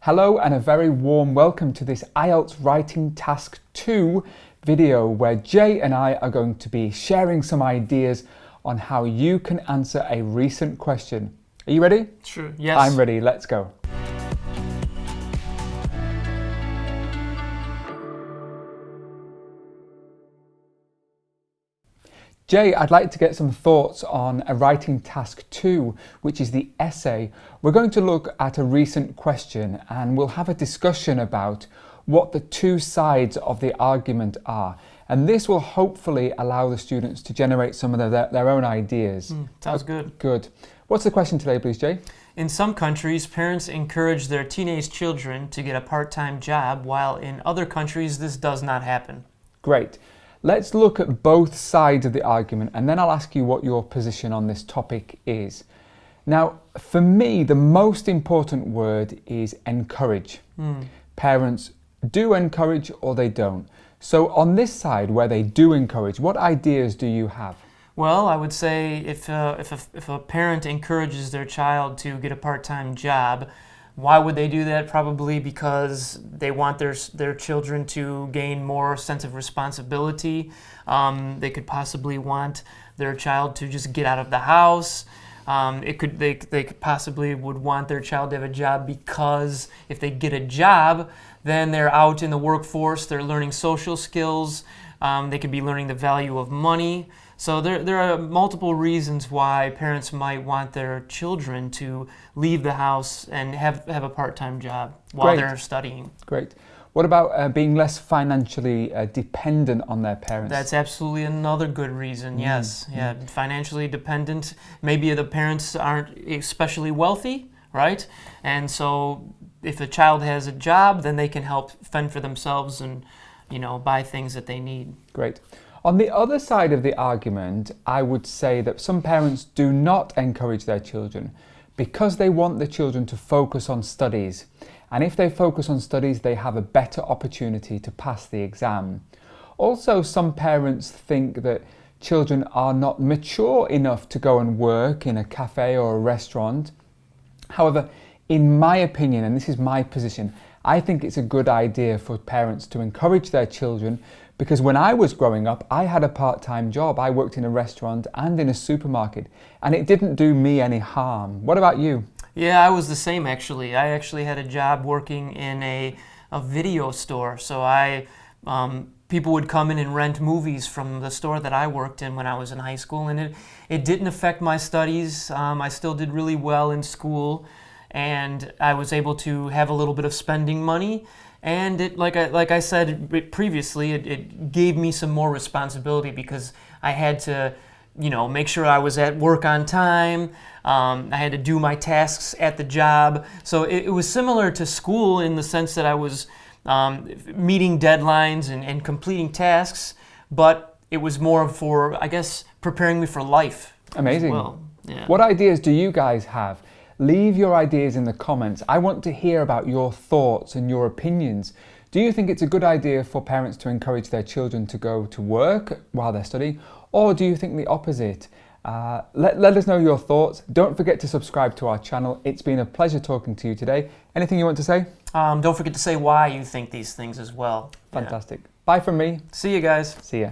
Hello and a very warm welcome to this IELTS Writing Task 2 video where Jay and I are going to be sharing some ideas on how you can answer a recent question. Are you ready? Sure, yes. I'm ready, let's go. Jay, I'd like to get some thoughts on a writing task 2, which is the essay. We're going to look at a recent question and we'll have a discussion about what the two sides of the argument are. And this will hopefully allow the students to generate some of their own ideas. Sounds good. Good. What's the question today, please, Jay? In some countries, parents encourage their teenage children to get a part-time job, while in other countries this does not happen. Great. Let's look at both sides of the argument and then I'll ask you what your position on this topic is. Now, for me, the most important word is encourage. Parents do encourage or they don't. So on this side where they do encourage, what ideas do you have? Well, I would say if a parent encourages their child to get a part-time job, why would they do that? Probably because they want their children to gain more sense of responsibility. They could possibly want their child to just get out of the house. They could possibly would want their child to have a job because if they get a job, then they're out in the workforce, they're learning social skills, they could be learning the value of money. So there are multiple reasons why parents might want their children to leave the house and have a part-time job while they're studying. Great. What about being less financially dependent on their parents? That's absolutely another good reason, yes. Yeah, financially dependent. Maybe the parents aren't especially wealthy, right? And so if a child has a job, then they can help fend for themselves and, buy things that they need. Great. On the other side of the argument, I would say that some parents do not encourage their children because they want the children to focus on studies. And if they focus on studies, they have a better opportunity to pass the exam. Also, some parents think that children are not mature enough to go and work in a cafe or a restaurant. However, in my opinion, and this is my position, I think it's a good idea for parents to encourage their children because when I was growing up, I had a part-time job. I worked in a restaurant and in a supermarket, and it didn't do me any harm. What about you? Yeah, I was the same actually. I actually had a job working in a video store. So people would come in and rent movies from the store that I worked in when I was in high school, and it didn't affect my studies. I still did really well in school, and I was able to have a little bit of spending money. And it, like I said previously, it gave me some more responsibility because I had to, make sure I was at work on time. I had to do my tasks at the job. So it was similar to school in the sense that I was meeting deadlines and completing tasks, but it was more for, I guess, preparing me for life. Amazing. As well. Yeah. What ideas do you guys have? Leave your ideas in the comments. I want to hear about your thoughts and your opinions. Do you think it's a good idea for parents to encourage their children to go to work while they're studying? Or do you think the opposite? Let us know your thoughts. Don't forget to subscribe to our channel. It's been a pleasure talking to you today. Anything you want to say? Don't forget to say why you think these things as well. Fantastic. Bye from me. See you guys. See ya.